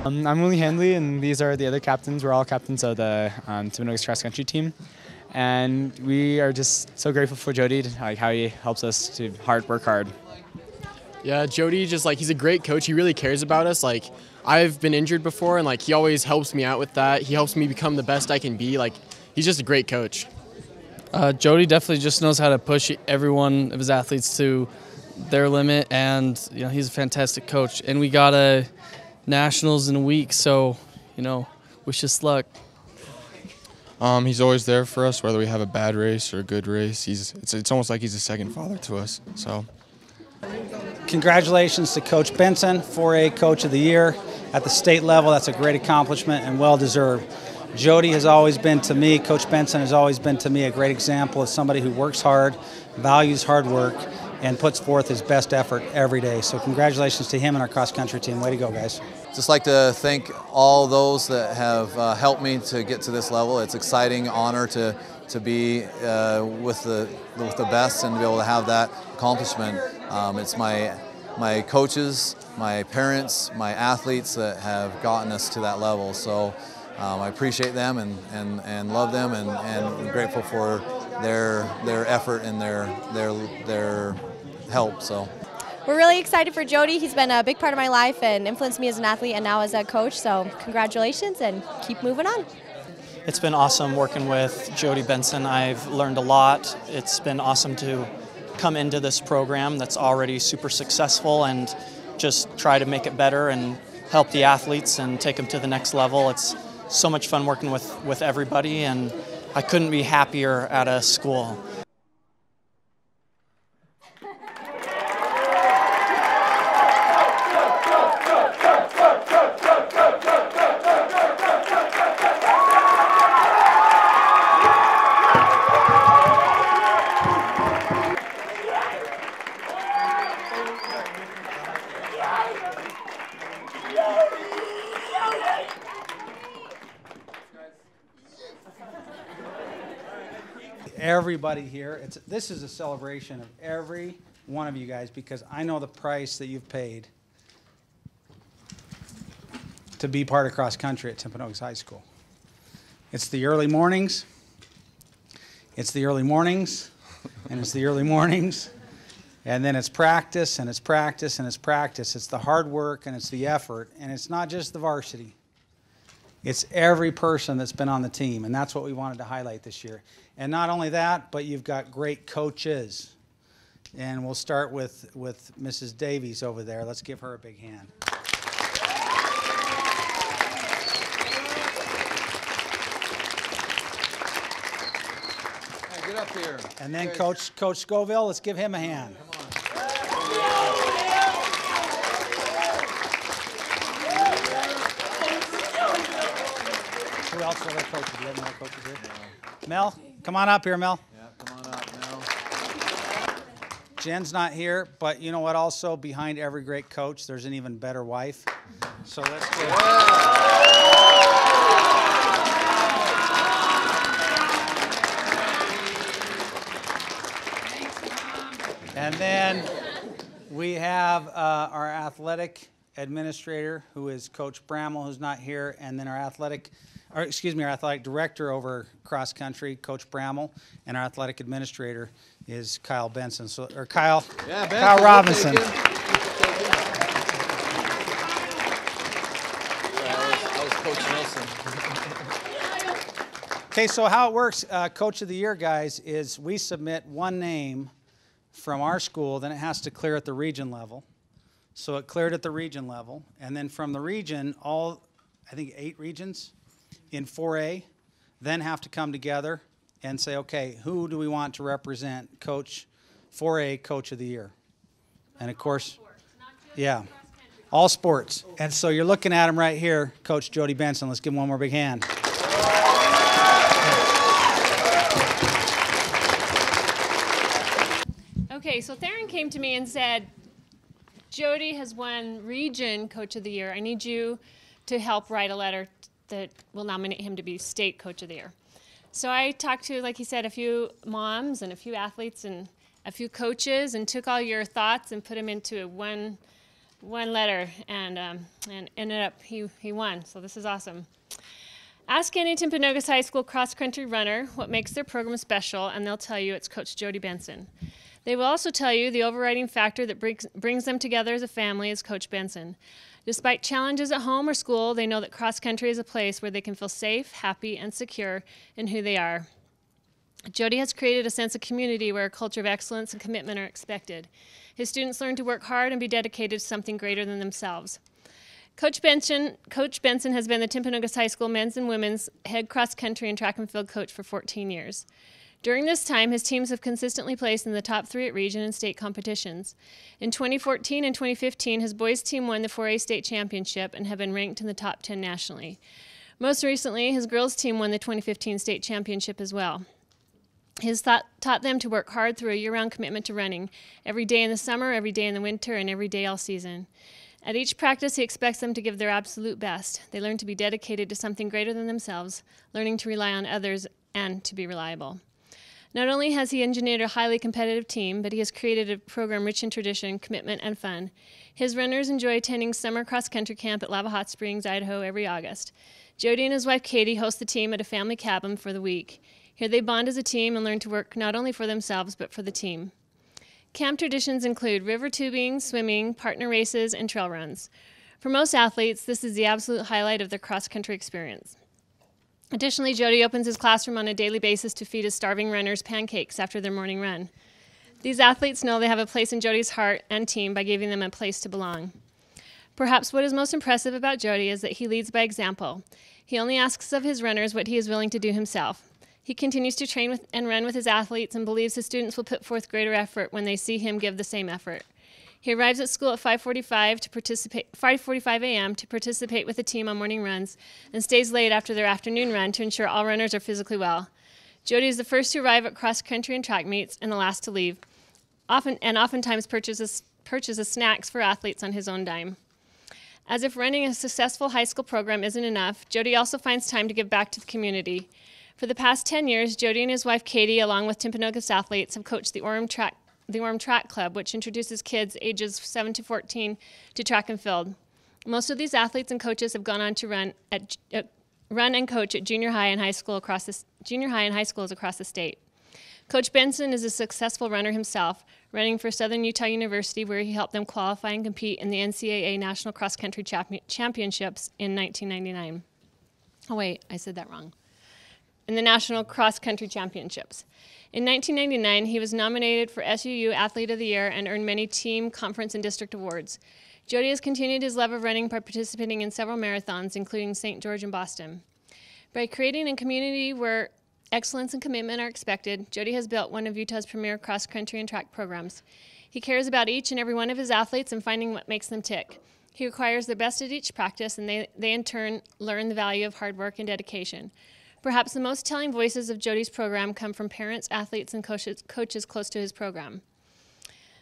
I'm Willie Handley, and these are the other captains. We're all captains of the Timpanogos cross country team, and we are just so grateful for Jodi, like how he helps us to work hard. Yeah, Jodi, just like he's a great coach. He really cares about us. Like I've been injured before, and like he always helps me out with that. He helps me become the best I can be. Like he's just a great coach. Jodi definitely just knows how to push every one of his athletes to their limit, and he's a fantastic coach. And we got a nationals in a week, so wish us luck. He's always there for us, whether we have a bad race or a good race. It's almost like he's a second father to us. So, congratulations to Coach Benson, 4A Coach of the Year at the state level. That's a great accomplishment and well deserved. Jodi has always been to me, Coach Benson has always been to me a great example of somebody who works hard, values hard work, and puts forth his best effort every day. So congratulations to him and our cross-country team. Way to go, guys. Just like to thank all those that have helped me to get to this level. It's an exciting honor to be with the best and to be able to have that accomplishment. It's my coaches, my parents, my athletes that have gotten us to that level. So I appreciate them and love them and I'm grateful for their effort and their help. So we're really excited for Jodi. He's been a big part of my life and influenced me as an athlete and now as a coach. So congratulations and keep moving on. It's been awesome working with Jodi Benson. I've learned a lot. It's been awesome to come into this program that's already super successful and just try to make it better and help the athletes and take them to the next level. It's so much fun working with everybody, and I couldn't be happier at a school. Everybody here, this is a celebration of every one of you guys because I know the price that you've paid to be part of cross country at Timpanogos High School. It's the early mornings, it's the early mornings, and it's the early mornings, and then it's practice, and it's practice, and it's practice. It's the hard work, and it's the effort, and it's not just the varsity. It's every person that's been on the team, and that's what we wanted to highlight this year. And not only that, but you've got great coaches. And we'll start with Mrs. Davies over there. Let's give her a big hand. Hey, get up here. And then Coach Scoville, let's give him a hand. Who else are our coaches? Do you have any more coaches here? Mel, come on up here, Mel. Yeah, come on up, Mel. Jen's not here, but you know what? Also, behind every great coach, there's an even better wife. So let's do it. And then we have our athletic administrator, who is Coach Bramwell, who's not here, and then our athletic director over cross country, Coach Bramwell, and our athletic administrator is Kyle Benson. Kyle Robinson. That was Coach Nelson. Okay, so how it works, Coach of the Year, guys, is we submit one name from our school, then it has to clear at the region level. So it cleared at the region level, and then from the region, I think 8 regions in 4A then have to come together and say, okay, who do we want to represent 4A Coach of the Year? And of course, yeah, all sports. And so you're looking at him right here, Coach Jodi Benson. Let's give him one more big hand. Okay, so Theron came to me and said, Jodi has won Region Coach of the Year. I need you to help write a letter that will nominate him to be State Coach of the Year. So I talked to, like he said, a few moms and a few athletes and a few coaches and took all your thoughts and put them into one one letter, and ended up he won. So this is awesome. Ask any Timpanogos High School cross-country runner what makes their program special, and they'll tell you it's Coach Jodi Benson. They will also tell you the overriding factor that brings them together as a family is Coach Benson. Despite challenges at home or school, they know that cross-country is a place where they can feel safe, happy, and secure in who they are. Jodi has created a sense of community where a culture of excellence and commitment are expected. His students learn to work hard and be dedicated to something greater than themselves. Coach Benson has been the Timpanogos High School men's and women's head cross-country and track and field coach for 14 years. During this time, his teams have consistently placed in the top 3 at region and state competitions. In 2014 and 2015, his boys' team won the 4A state championship and have been ranked in the top 10 nationally. Most recently, his girls' team won the 2015 state championship as well. He has taught them to work hard through a year-round commitment to running, every day in the summer, every day in the winter, and every day all season. At each practice, he expects them to give their absolute best. They learn to be dedicated to something greater than themselves, learning to rely on others and to be reliable. Not only has he engineered a highly competitive team, but he has created a program rich in tradition, commitment, and fun. His runners enjoy attending summer cross-country camp at Lava Hot Springs, Idaho every August. Jodi and his wife Katie host the team at a family cabin for the week. Here they bond as a team and learn to work not only for themselves, but for the team. Camp traditions include river tubing, swimming, partner races, and trail runs. For most athletes, this is the absolute highlight of their cross-country experience. Additionally, Jodi opens his classroom on a daily basis to feed his starving runners pancakes after their morning run. These athletes know they have a place in Jodi's heart and team by giving them a place to belong. Perhaps what is most impressive about Jodi is that he leads by example. He only asks of his runners what he is willing to do himself. He continues to train and run with his athletes and believes his students will put forth greater effort when they see him give the same effort. He arrives at school at 5:45 a.m. to participate with the team on morning runs and stays late after their afternoon run to ensure all runners are physically well. Jodi is the first to arrive at cross-country and track meets and the last to leave, oftentimes purchases snacks for athletes on his own dime. As if running a successful high school program isn't enough, Jodi also finds time to give back to the community. For the past 10 years, Jodi and his wife Katie, along with Timpanogos athletes, have coached the Orem Track Club, which introduces kids ages 7 to 14 to track and field. Most of these athletes and coaches have gone on to run and coach at junior high and high schools across the state. Coach Benson is a successful runner himself, running for Southern Utah University, where he helped them qualify and compete in the NCAA National Cross Country Championships in 1999. Oh wait, I said that wrong. In the National Cross Country Championships. In 1999, he was nominated for SUU Athlete of the Year and earned many team, conference, and district awards. Jodi has continued his love of running by participating in several marathons, including St. George and Boston. By creating a community where excellence and commitment are expected, Jodi has built one of Utah's premier cross-country and track programs. He cares about each and every one of his athletes and finding what makes them tick. He requires the best at each practice, and they in turn learn the value of hard work and dedication. Perhaps the most telling voices of Jodi's program come from parents, athletes, and coaches close to his program.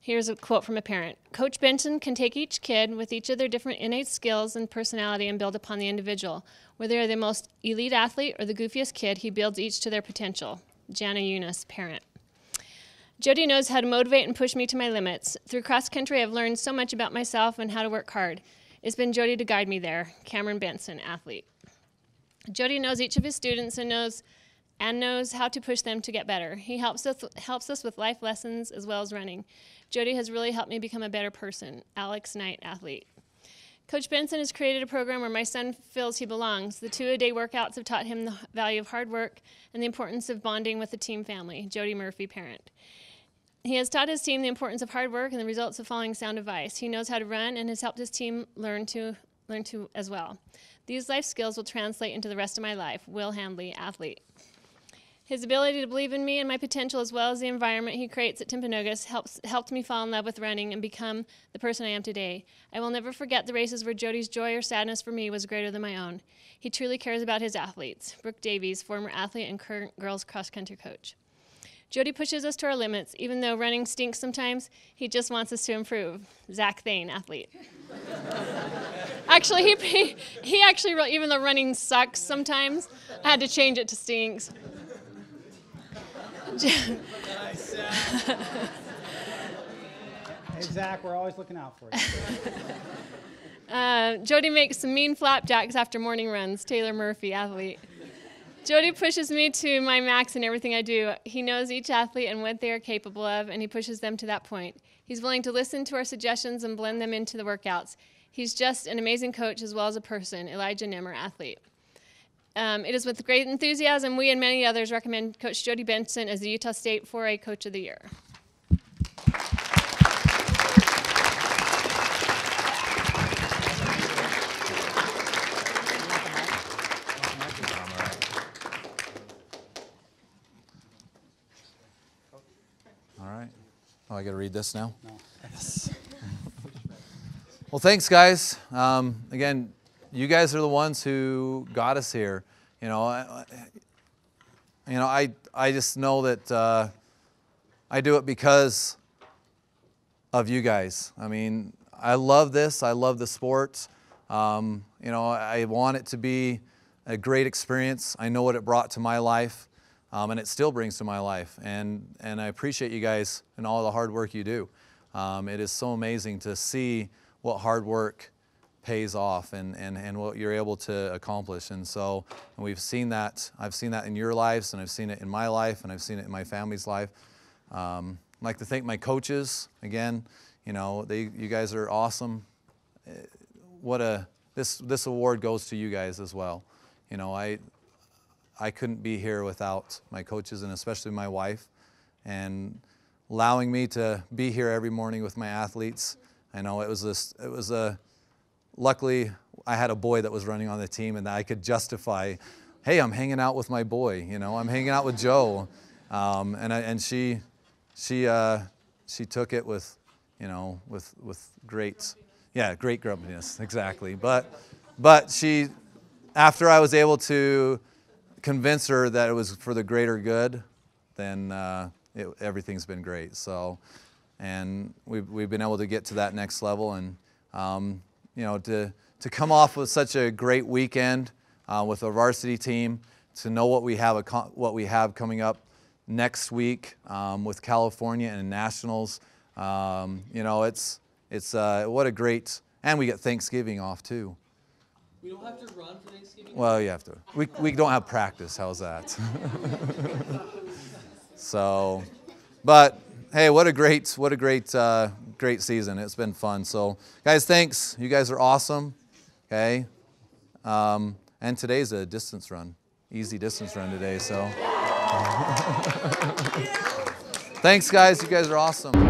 Here's a quote from a parent. Coach Benson can take each kid with each of their different innate skills and personality and build upon the individual. Whether they're the most elite athlete or the goofiest kid, he builds each to their potential. Jana Eunice, parent. Jodi knows how to motivate and push me to my limits. Through cross country, I've learned so much about myself and how to work hard. It's been Jodi to guide me there. Cameron Benson, athlete. Jodi knows each of his students and knows how to push them to get better. He helps us with life lessons as well as running. Jodi has really helped me become a better person. Alex Knight, athlete. Coach Benson has created a program where my son feels he belongs. The 2-a-day workouts have taught him the value of hard work and the importance of bonding with the team family. Jodi Murphy, parent. He has taught his team the importance of hard work and the results of following sound advice. He knows how to run and has helped his team learn to as well. These life skills will translate into the rest of my life. Will Handley, athlete. His ability to believe in me and my potential, as well as the environment he creates at Timpanogos, helped me fall in love with running and become the person I am today. I will never forget the races where Jodi's joy or sadness for me was greater than my own. He truly cares about his athletes. Brooke Davies, former athlete and current girls cross-country coach. Jodi pushes us to our limits. Even though running stinks sometimes, he just wants us to improve. Zach Thane, athlete. Actually, he actually wrote, even though running sucks sometimes, I had to change it to stinks. Hey, Zach, we're always looking out for you. Jodi makes some mean flapjacks after morning runs. Taylor Murphy, athlete. Jodi pushes me to my max in everything I do. He knows each athlete and what they are capable of, and he pushes them to that point. He's willing to listen to our suggestions and blend them into the workouts. He's just an amazing coach as well as a person. Elijah Nimmer, athlete. It is with great enthusiasm we and many others recommend Coach Jodi Benson as the Utah State 4A Coach of the Year. All right. Oh, I got to read this now? No. Yes. Well, thanks, guys. Again, you guys are the ones who got us here. I just know that I do it because of you guys. I mean, I love this. I love the sport. I want it to be a great experience. I know what it brought to my life, and it still brings to my life. And I appreciate you guys and all the hard work you do. It is so amazing to see what hard work pays off and what you're able to accomplish. And so we've seen that. I've seen that in your lives, and I've seen it in my life, and I've seen it in my family's life. I'd like to thank my coaches again. You guys are awesome. This award goes to you guys as well. I couldn't be here without my coaches, and especially my wife, and allowing me to be here every morning with my athletes. I know luckily I had a boy that was running on the team, and I could justify, hey, I'm hanging out with my boy, I'm hanging out with Joe. And she took it with great grumpiness, exactly. But she, after I was able to convince her that it was for the greater good, then everything's been great. So, and we've been able to get to that next level, and to come off with such a great weekend with a varsity team, to know what we have coming up next week with California and nationals. It's what a great, and we get Thanksgiving off too. We don't have to run for Thanksgiving? Well, you have to. We don't have practice. How's that? So, but hey, what a great season. It's been fun. So, guys, thanks. You guys are awesome. Okay. And today's a distance run, easy distance run today. So, thanks, guys. You guys are awesome.